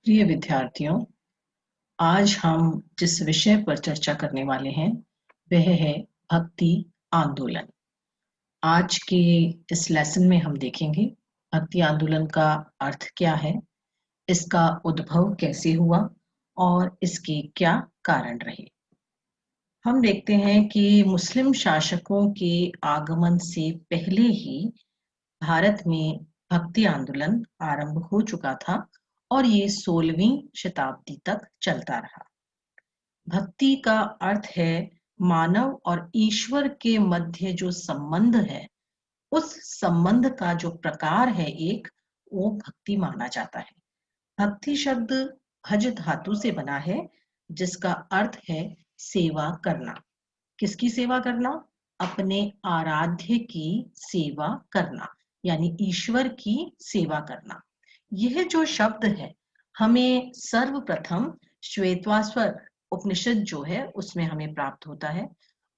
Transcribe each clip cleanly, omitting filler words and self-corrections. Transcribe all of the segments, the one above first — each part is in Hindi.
प्रिय विद्यार्थियों, आज हम जिस विषय पर चर्चा करने वाले हैं वह है भक्ति आंदोलन। आज के इस लेसन में हम देखेंगे भक्ति आंदोलन का अर्थ क्या है, इसका उद्भव कैसे हुआ और इसके क्या कारण रहे। हम देखते हैं कि मुस्लिम शासकों के आगमन से पहले ही भारत में भक्ति आंदोलन आरंभ हो चुका था और ये 16वीं शताब्दी तक चलता रहा। भक्ति का अर्थ है मानव और ईश्वर के मध्य जो संबंध है, उस संबंध का जो प्रकार है वो भक्ति माना जाता है। भक्ति शब्द भज धातु से बना है, जिसका अर्थ है सेवा करना। किसकी सेवा करना? अपने आराध्य की सेवा करना, यानी ईश्वर की सेवा करना। यह जो शब्द है हमें सर्वप्रथम श्वेतवास्वर उपनिषद जो है उसमें हमें प्राप्त होता है।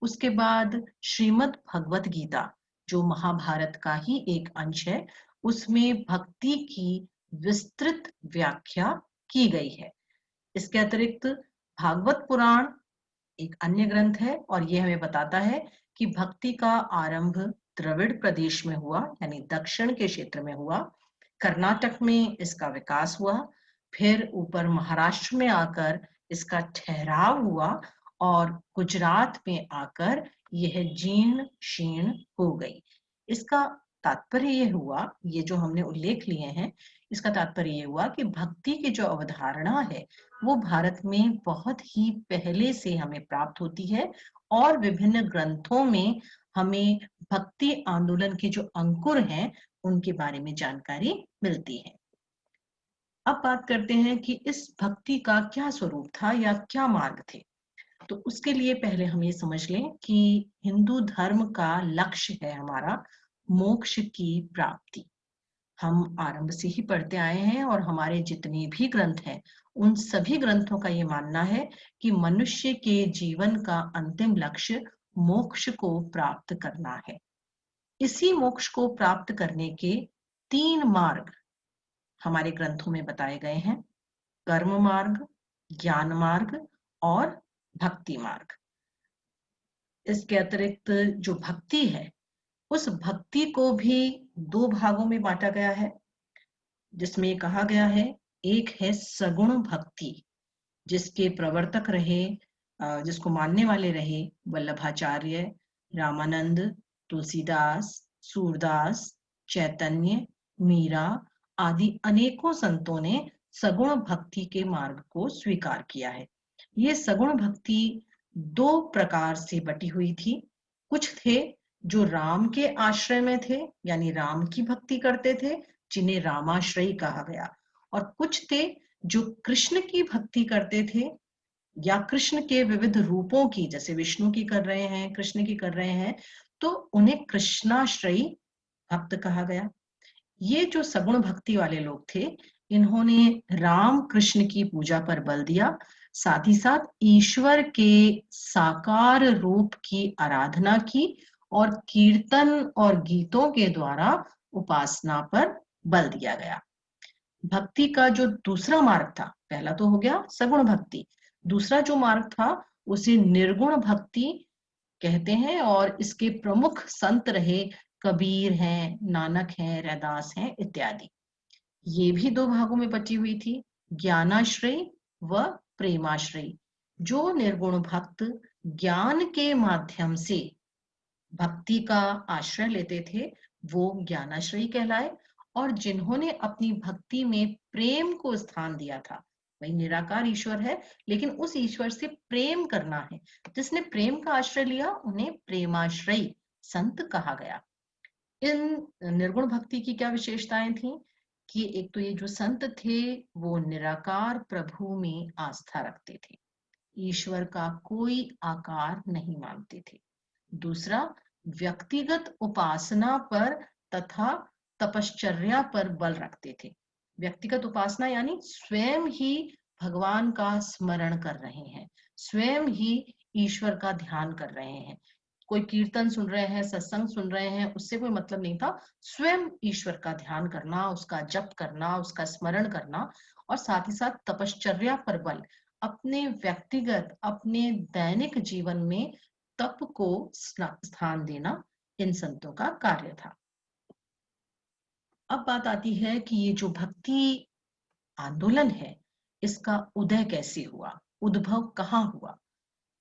उसके बाद श्रीमद् भगवत गीता जो महाभारत का ही एक अंश है, उसमें भक्ति की विस्तृत व्याख्या की गई है। इसके अतिरिक्त भागवत पुराण एक अन्य ग्रंथ है और यह हमें बताता है कि भक्ति का आरंभ द्रविड़ प्रदेश में हुआ, यानी दक्षिण के क्षेत्र में हुआ। कर्नाटक में इसका विकास हुआ, फिर ऊपर महाराष्ट्र में आकर इसका ठहराव हुआ और गुजरात में आकर यह जीर्ण शीर्ण हो गई। इसका तात्पर्य यह हुआ, ये जो हमने उल्लेख लिए हैं, इसका तात्पर्य यह हुआ कि भक्ति की जो अवधारणा है वो भारत में बहुत ही पहले से हमें प्राप्त होती है और विभिन्न ग्रंथों में हमें भक्ति आंदोलन के जो अंकुर हैं उनके बारे में जानकारी मिलती है। अब बात करते हैं कि इस भक्ति का क्या स्वरूप था या क्या मार्ग थे। तो उसके लिए पहले हम ये समझ लें कि हिंदू धर्म का लक्ष्य है हमारा मोक्ष की प्राप्ति। हम आरंभ से ही पढ़ते आए हैं और हमारे जितने भी ग्रंथ हैं उन सभी ग्रंथों का ये मानना है कि मनुष्य के जीवन का अंतिम लक्ष्य मोक्ष को प्राप्त करना है। इसी मोक्ष को प्राप्त करने के 3 मार्ग हमारे ग्रंथों में बताए गए हैं: कर्म मार्ग, ज्ञान मार्ग और भक्ति मार्ग। इसके अतिरिक्त जो भक्ति है उस भक्ति को भी 2 भागों में बांटा गया है, जिसमें कहा गया है एक है सगुण भक्ति, जिसके प्रवर्तक रहे, जिसको मानने वाले रहे वल्लभाचार्य, रामानंद, तुलसीदास, सूरदास, चैतन्य, मीरा आदि अनेकों संतों ने सगुण भक्ति के मार्ग को स्वीकार किया है। ये सगुण भक्ति 2 प्रकार से बटी हुई थी। कुछ थे जो राम के आश्रय में थे, यानी राम की भक्ति करते थे, जिन्हें रामाश्रयी कहा गया, और कुछ थे जो कृष्ण की भक्ति करते थे या कृष्ण के विविध रूपों की, जैसे विष्णु की कर रहे हैं, कृष्ण की कर रहे हैं, तो उन्हें कृष्णाश्रयी भक्त कहा गया। ये जो सगुण भक्ति वाले लोग थे, इन्होंने राम कृष्ण की पूजा पर बल दिया, साथ ही साथ ईश्वर के साकार रूप की आराधना की और कीर्तन और गीतों के द्वारा उपासना पर बल दिया गया। भक्ति का जो दूसरा मार्ग था, पहला तो हो गया सगुण भक्ति, दूसरा जो मार्ग था उसे निर्गुण भक्ति कहते हैं और इसके प्रमुख संत रहे कबीर हैं, नानक हैं, रैदास हैं इत्यादि। ये भी 2 भागों में बची हुई थी, ज्ञानाश्रय व प्रेमाश्रय। जो निर्गुण भक्त ज्ञान के माध्यम से भक्ति का आश्रय लेते थे वो ज्ञानाश्रयी कहलाए, और जिन्होंने अपनी भक्ति में प्रेम को स्थान दिया था, वही निराकार ईश्वर है लेकिन उस ईश्वर से प्रेम करना है, जिसने प्रेम का आश्रय लिया उन्हें प्रेमाश्रयी संत कहा गया। इन निर्गुण भक्ति की क्या विशेषताएं थी कि एक तो ये जो संत थे वो निराकार प्रभु में आस्था रखते थे, ईश्वर का कोई आकार नहीं मानते थे। दूसरा, व्यक्तिगत उपासना पर तथा तपश्चर्या पर बल रखते थे। व्यक्तिगत उपासना यानी स्वयं ही भगवान का स्मरण कर रहे हैं, स्वयं ही ईश्वर का ध्यान कर रहे हैं, कोई कीर्तन सुन रहे हैं, सत्संग सुन रहे हैं, उससे कोई मतलब नहीं था। स्वयं ईश्वर का ध्यान करना, उसका जप करना, उसका स्मरण करना, और साथ ही साथ तपश्चर्या पर बल, अपने व्यक्तिगत, अपने दैनिक जीवन में तप को स्थान देना इन संतों का कार्य था। अब बात आती है कि ये जो भक्ति आंदोलन है, इसका उदय कैसे हुआ, उद्भव कहाँ हुआ।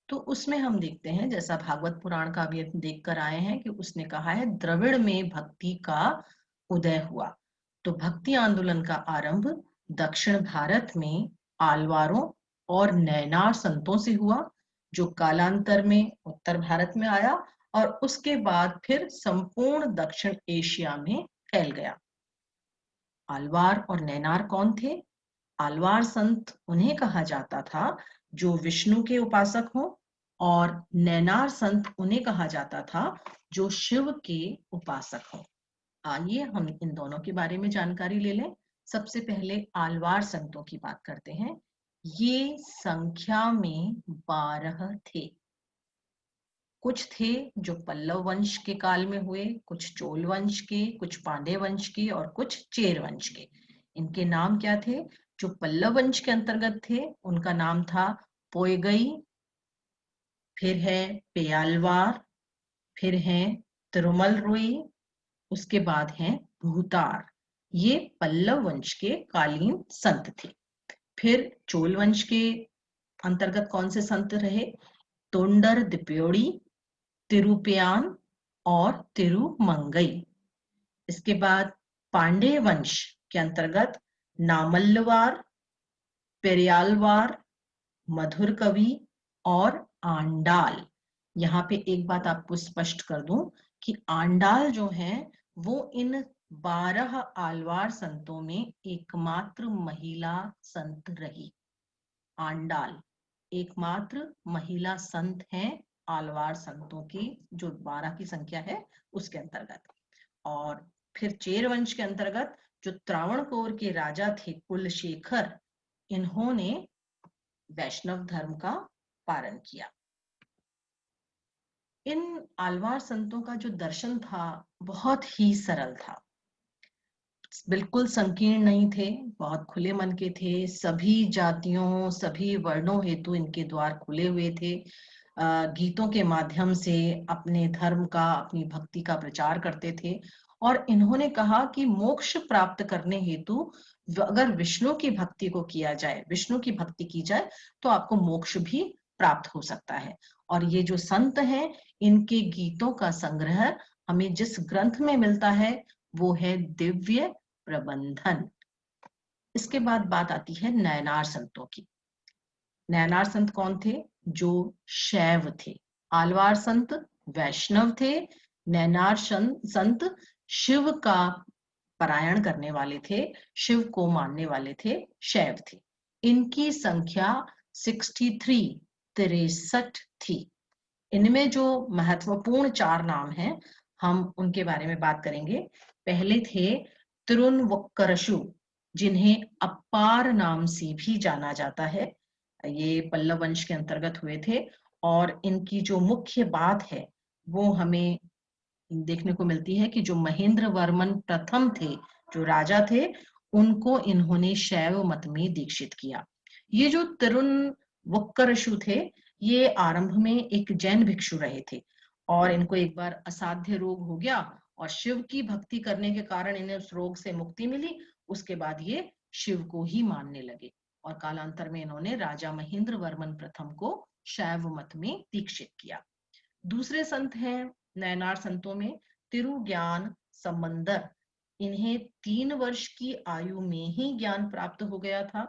तो उसमें हम देखते हैं, जैसा भागवत पुराण का भी देख कर आए हैं, कि उसने कहा है द्रविड़ में भक्ति का उदय हुआ। तो भक्ति आंदोलन का आरंभ दक्षिण भारत में आलवारों और नैनार संतों से हुआ, जो कालांतर में उत्तर भारत में आया और उसके बाद फिर संपूर्ण दक्षिण एशिया में फैल गया। आलवार और नैनार कौन थे? आलवार संत उन्हें कहा जाता था जो विष्णु के उपासक हो, और नैनार संत उन्हें कहा जाता था जो शिव के उपासक हो। आइए हम इन दोनों के बारे में जानकारी ले लें। सबसे पहले आलवार संतों की बात करते हैं। ये संख्या में 12 थे। कुछ थे जो पल्लव वंश के काल में हुए, कुछ चोल वंश के, कुछ पांडे वंश के और कुछ चेर वंश के। इनके नाम क्या थे? जो पल्लव वंश के अंतर्गत थे उनका नाम था पोयगई, फिर है पेयालवार, फिर है तिरुमल रोई, उसके बाद है भूतार। ये पल्लव वंश के कालीन संत थे। फिर चोल वंश के अंतर्गत कौन से संत रहे? तोंडर दिप्योड़ी, तिरुपियान और तिरुमंगई। इसके बाद पांडे वंश के अंतर्गत नामल्लवार, पेरियालवार, मधुर कवि और आंडाल। यहाँ पे एक बात आपको स्पष्ट कर दूं कि आंडाल जो है वो इन 12 आलवार संतों में एकमात्र महिला संत रही। आंडाल एकमात्र महिला संत हैं आलवार संतों की, जो 12 की संख्या है उसके अंतर्गत। और फिर चेर वंश के अंतर्गत जो त्रावणकोर के राजा थे कुलशेखर, इन्होंने वैष्णव धर्म का पालन किया। इन आलवार संतों का जो दर्शन था बहुत ही सरल था, बिल्कुल संकीर्ण नहीं थे, बहुत खुले मन के थे। सभी जातियों, सभी वर्णों हेतु इनके द्वार खुले हुए थे। गीतों के माध्यम से अपने धर्म का, अपनी भक्ति का प्रचार करते थे। और इन्होंने कहा कि मोक्ष प्राप्त करने हेतु अगर विष्णु की भक्ति को किया जाए, विष्णु की भक्ति की जाए, तो आपको मोक्ष भी प्राप्त हो सकता है। और ये जो संत हैं, इनके गीतों का संग्रह हमें जिस ग्रंथ में मिलता है वो है दिव्य प्रबंधन। इसके बाद बात आती है नयनार संतों की। नयनार संत कौन थे? जो शैव थे। आलवार संत वैष्णव थे, नयनार संत शिव का पारायण करने वाले थे, शिव को मानने वाले थे, शैव थे। इनकी संख्या 63 थी। इनमें जो महत्वपूर्ण 4 नाम हैं, हम उनके बारे में बात करेंगे। पहले थे तिरुनवक्करशु, जिन्हें अप्पार नाम से भी जाना जाता है। ये पल्लव वंश के अंतर्गत हुए थे। और इनकी जो मुख्य बात है वो हमें देखने को मिलती है कि जो महेंद्र वर्मन प्रथम थे, जो राजा थे, उनको इन्होंने शैव मत में दीक्षित किया। ये जो तिरुनवक्करशु थे, ये आरंभ में एक जैन भिक्षु रहे थे, और इनको एक बार असाध्य रोग हो गया और शिव की भक्ति करने के कारण इन्हें उस रोग से मुक्ति मिली। उसके बाद ये शिव को ही मानने लगे, और कालांतर में इन्होंने राजा महेंद्र वर्मन प्रथम को शैव मत में दीक्षित किया। दूसरे संत हैं नयनार संतों में तिरु ज्ञान संबंदर। इन्हें 3 वर्ष की आयु में ही ज्ञान प्राप्त हो गया था।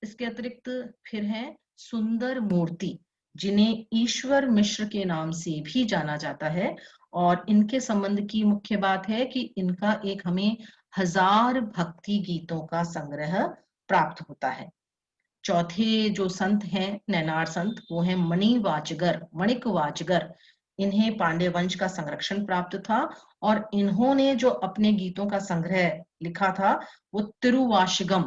इसके अतिरिक्त फिर हैं सुंदर मूर्ति, जिन्हें ईश्वर मिश्र के नाम से भी जाना जाता है। और इनके संबंध की मुख्य बात है कि इनका एक हमें 1000 भक्ति गीतों का संग्रह प्राप्त होता है। चौथे जो संत हैं नैनार संत, वो हैं मणिवाचगर, मणिक वाचगर। इन्हें पांडे वंश का संरक्षण प्राप्त था, और इन्होंने जो अपने गीतों का संग्रह लिखा था वो तिरुवाशगम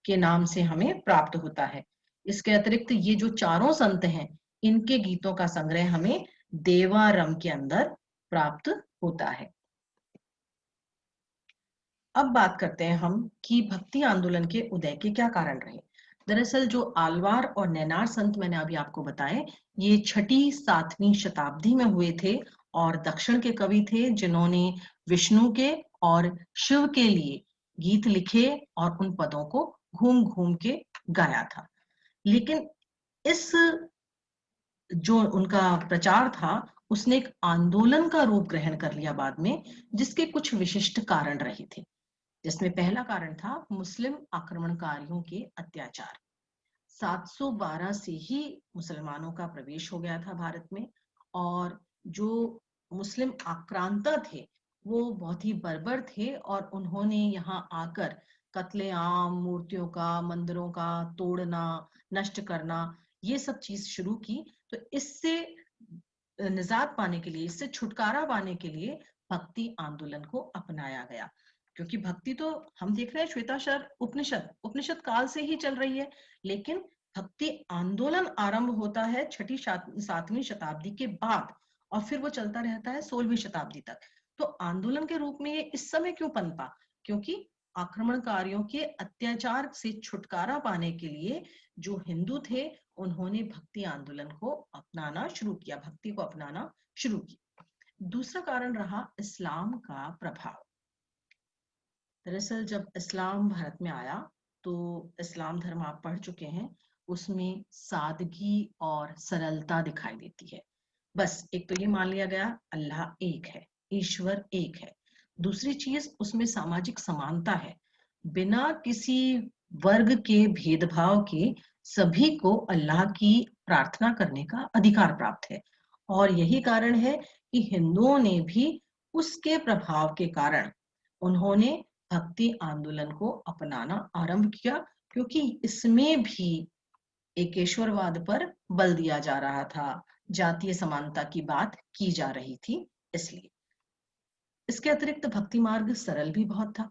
के नाम से हमें प्राप्त होता है। इसके अतिरिक्त ये जो चारों संत हैं, इनके गीतों का संग्रह हमें देवारम के अंदर प्राप्त होता है। अब बात करते हैं हम कि भक्ति आंदोलन के उदय के क्या कारण रहे। दरअसल जो आलवार और नैनार संत मैंने अभी आपको बताए, ये 6ठी-7वीं शताब्दी में हुए थे और दक्षिण के कवि थे जिन्होंने विष्णु के और शिव के लिए गीत लिखे और उन पदों को घूम घूम के गाया था। लेकिन इस जो उनका प्रचार था उसने एक आंदोलन का रूप ग्रहण कर लिया बाद में, जिसके कुछ विशिष्ट कारण रहे थे। जिसमें पहला कारण था मुस्लिम आक्रमणकारियों के अत्याचार। 712 से ही मुसलमानों का प्रवेश हो गया था भारत में, और जो मुस्लिम आक्रांता थे वो बहुत ही बर्बर थे और उन्होंने यहाँ आकर कत्लेआम, मूर्तियों का, मंदिरों का तोड़ना, नष्ट करना, ये सब चीज शुरू की। तो इससे निजात पाने के लिए, इससे छुटकारा पाने के लिए भक्ति आंदोलन को अपनाया गया। क्योंकि भक्ति तो हम देख रहे हैं श्वेताश्वर उपनिषद काल से ही चल रही है, लेकिन भक्ति आंदोलन आरंभ होता है 6ठी-7वीं शताब्दी के बाद और फिर वो चलता रहता है 16वीं शताब्दी तक। तो आंदोलन के रूप में ये इस समय क्यों पनपा? क्योंकि आक्रमणकारियों के अत्याचार से छुटकारा पाने के लिए जो हिंदू थे उन्होंने भक्ति आंदोलन को अपनाना शुरू किया, भक्ति को अपनाना शुरू किया। दूसरा कारण रहा इस्लाम का प्रभाव। दरअसल जब इस्लाम भारत में आया तो इस्लाम धर्म आप पढ़ चुके हैं, उसमें सादगी और सरलता दिखाई देती है। बस एक तो ये मान लिया गया अल्लाह एक है, ईश्वर एक है। दूसरी चीज उसमें सामाजिक समानता है, बिना किसी वर्ग के भेदभाव के सभी को अल्लाह की प्रार्थना करने का अधिकार प्राप्त है। और यही कारण है कि हिंदुओं ने भी उसके प्रभाव के कारण उन्होंने भक्ति आंदोलन को अपनाना आरंभ किया, क्योंकि इसमें भी एकेश्वरवाद पर बल दिया जा रहा था, जातीय समानता की बात की जा रही थी। इसलिए इसके अतिरिक्त भक्ति मार्ग सरल भी बहुत था,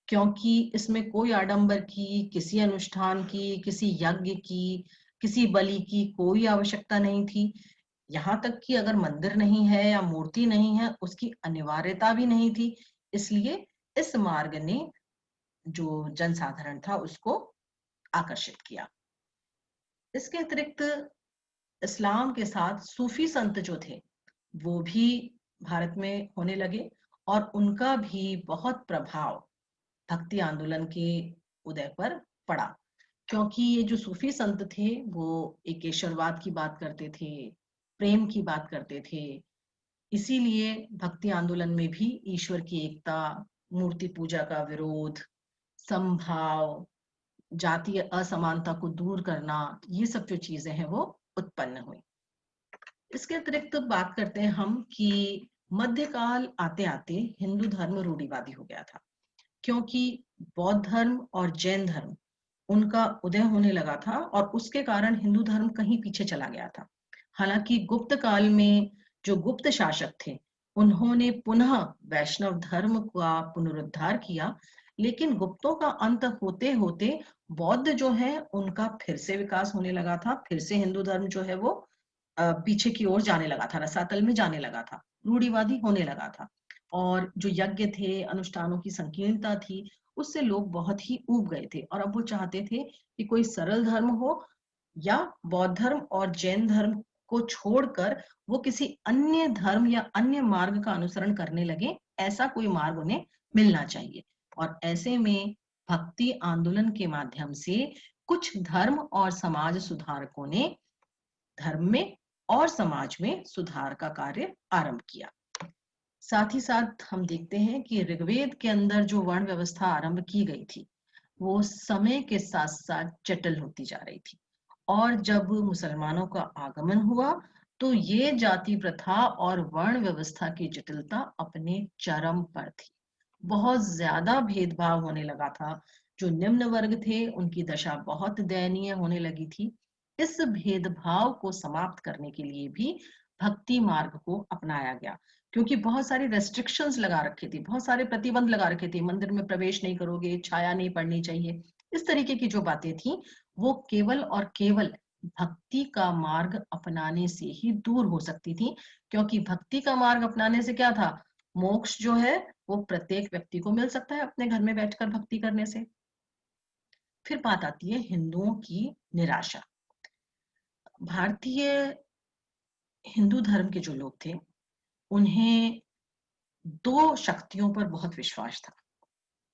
क्योंकि इसमें कोई आडंबर की, किसी अनुष्ठान की, किसी यज्ञ की, किसी बलि की कोई आवश्यकता नहीं थी। यहाँ तक कि अगर मंदिर नहीं है या मूर्ति नहीं है उसकी अनिवार्यता भी नहीं थी। इसलिए इस मार्ग ने जो जनसाधारण था उसको आकर्षित किया। इसके अतिरिक्त इस्लाम के साथ सूफी संत जो थे वो भी भारत में होने लगे और उनका भी बहुत प्रभाव भक्ति आंदोलन के उदय पर पड़ा। क्योंकि ये जो सूफी संत थे वो एकेश्वरवाद की बात करते थे, प्रेम की बात करते थे। इसीलिए भक्ति आंदोलन में भी ईश्वर की एकता, मूर्ति पूजा का विरोध, समभाव, जातीय असमानता को दूर करना, ये सब जो चीजें हैं वो उत्पन्न हुई। इसके अतिरिक्त बात करते हैं हम कि मध्यकाल आते आते हिंदू धर्म रूढ़िवादी हो गया था, क्योंकि बौद्ध धर्म और जैन धर्म उनका उदय होने लगा था और उसके कारण हिंदू धर्म कहीं पीछे चला गया था। हालांकि गुप्त काल में जो गुप्त शासक थे उन्होंने पुनः वैष्णव धर्म का पुनरुद्धार किया, लेकिन गुप्तों का अंत होते होते बौद्ध जो है उनका फिर से विकास होने लगा था। फिर से हिंदू धर्म जो है वो पीछे की ओर जाने लगा था, रसातल में जाने लगा था, रूढ़िवादी होने लगा था। और जो यज्ञ थे, अनुष्ठानों की संकीर्णता थी, उससे लोग बहुत ही ऊब गए थे और अब वो चाहते थे कि कोई सरल धर्म हो या बौद्ध धर्म और जैन धर्म को छोड़कर वो किसी अन्य धर्म या अन्य मार्ग का अनुसरण करने लगे। ऐसा कोई मार्ग उन्हें मिलना चाहिए। और ऐसे में भक्ति आंदोलन के माध्यम से कुछ धर्म और समाज सुधारकों ने धर्म में और समाज में सुधार का कार्य आरंभ किया। साथ ही साथ हम देखते हैं कि ऋग्वेद के अंदर जो वर्ण व्यवस्था आरंभ की गई थी वो समय के साथ साथ जटिल होती जा रही थी। और जब मुसलमानों का आगमन हुआ तो ये जाति प्रथा और वर्ण व्यवस्था की जटिलता अपने चरम पर थी। बहुत ज्यादा भेदभाव होने लगा था। जो निम्न वर्ग थे उनकी दशा बहुत दयनीय होने लगी थी। इस भेदभाव को समाप्त करने के लिए भी भक्ति मार्ग को अपनाया गया, क्योंकि बहुत सारी रेस्ट्रिक्शंस लगा रखे थे, बहुत सारे प्रतिबंध लगा रखे थे। मंदिर में प्रवेश नहीं करोगे, छाया नहीं पड़नी चाहिए, इस तरीके की जो बातें थी वो केवल और केवल भक्ति का मार्ग अपनाने से ही दूर हो सकती थी, क्योंकि भक्ति का मार्ग अपनाने से क्या था, मोक्ष जो है वो प्रत्येक व्यक्ति को मिल सकता है अपने घर में बैठकर भक्ति करने से। फिर बात आती है हिंदुओं की निराशा। भारतीय हिंदू धर्म के जो लोग थे, उन्हें दो शक्तियों पर बहुत विश्वास था।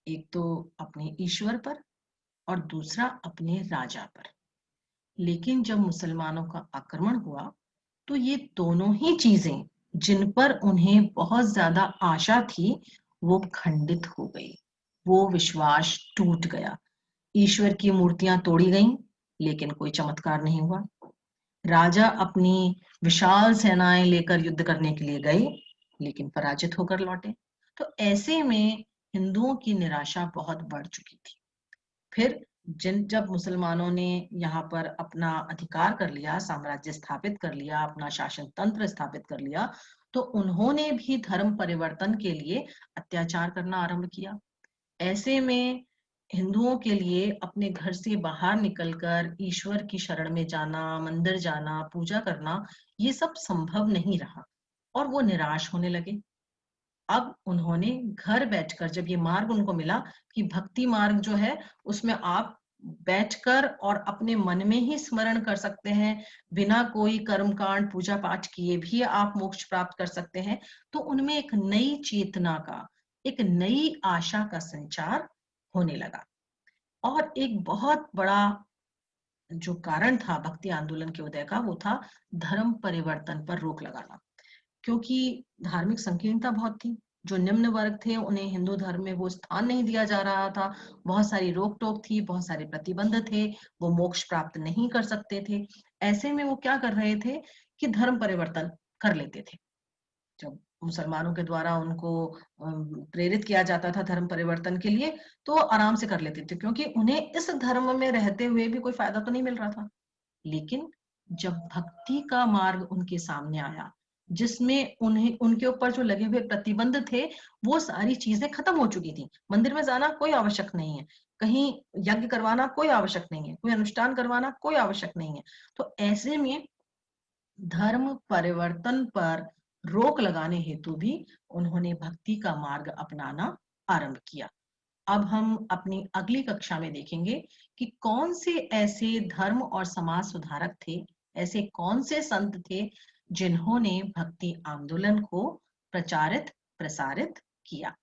एक तो अपने ईश्वर पर और दूसरा अपने राजा पर। लेकिन जब मुसलमानों का आक्रमण हुआ तो ये दोनों ही चीजें, जिन पर उन्हें बहुत ज्यादा आशा थी, वो खंडित हो गई। वो विश्वास टूट गया। ईश्वर की मूर्तियां तोड़ी गईं, लेकिन कोई चमत्कार नहीं हुआ। राजा अपनी विशाल सेनाएं लेकर युद्ध करने के लिए गए, लेकिन पराजित होकर लौटे। तो ऐसे में हिंदुओं की निराशा बहुत बढ़ चुकी थी। फिर जब मुसलमानों ने यहाँ पर अपना अधिकार कर लिया, साम्राज्य स्थापित कर लिया, अपना शासन तंत्र स्थापित कर लिया, तो उन्होंने भी धर्म परिवर्तन के लिए अत्याचार करना आरंभ किया। ऐसे में हिंदुओं के लिए अपने घर से बाहर निकलकर ईश्वर की शरण में जाना, मंदिर जाना, पूजा करना, ये सब संभव नहीं रहा और वो निराश होने लगे। अब उन्होंने घर बैठकर, जब ये मार्ग उनको मिला कि भक्ति मार्ग जो है उसमें आप बैठकर और अपने मन में ही स्मरण कर सकते हैं, बिना कोई कर्मकांड पूजा पाठ किए भी आप मोक्ष प्राप्त कर सकते हैं, तो उनमें एक नई चेतना का, एक नई आशा का संचार होने लगा। और एक बहुत बड़ा जो कारण था भक्ति आंदोलन के उदय का, वो था धर्म परिवर्तन पर रोक लगाना। क्योंकि धार्मिक संकीर्णता बहुत थी, जो निम्न वर्ग थे उन्हें हिंदू धर्म में वो स्थान नहीं दिया जा रहा था, बहुत सारी रोक टोक थी, बहुत सारे प्रतिबंध थे, वो मोक्ष प्राप्त नहीं कर सकते थे। ऐसे में वो क्या कर रहे थे कि धर्म परिवर्तन कर लेते थे। जब मुसलमानों के द्वारा उनको प्रेरित किया जाता था धर्म परिवर्तन के लिए, तो आराम से कर लेते थे, क्योंकि उन्हें इस धर्म में रहते हुए भी कोई फायदा तो नहीं मिल रहा था। लेकिन जब भक्ति का मार्ग उनके सामने आया, जिसमें उन्हें उनके ऊपर जो लगे हुए प्रतिबंध थे, वो सारी चीजें खत्म हो चुकी थी। मंदिर में जाना कोई आवश्यक नहीं है, कहीं यज्ञ करवाना कोई आवश्यक नहीं है, कोई अनुष्ठान करवाना कोई आवश्यक नहीं है। तो ऐसे में धर्म परिवर्तन पर रोक लगाने हेतु भी उन्होंने भक्ति का मार्ग अपनाना आरंभ किया। अब हम अपनी अगली कक्षा में देखेंगे कि कौन से ऐसे धर्म और समाज सुधारक थे, ऐसे कौन से संत थे जिन्होंने भक्ति आंदोलन को प्रचारित प्रसारित किया।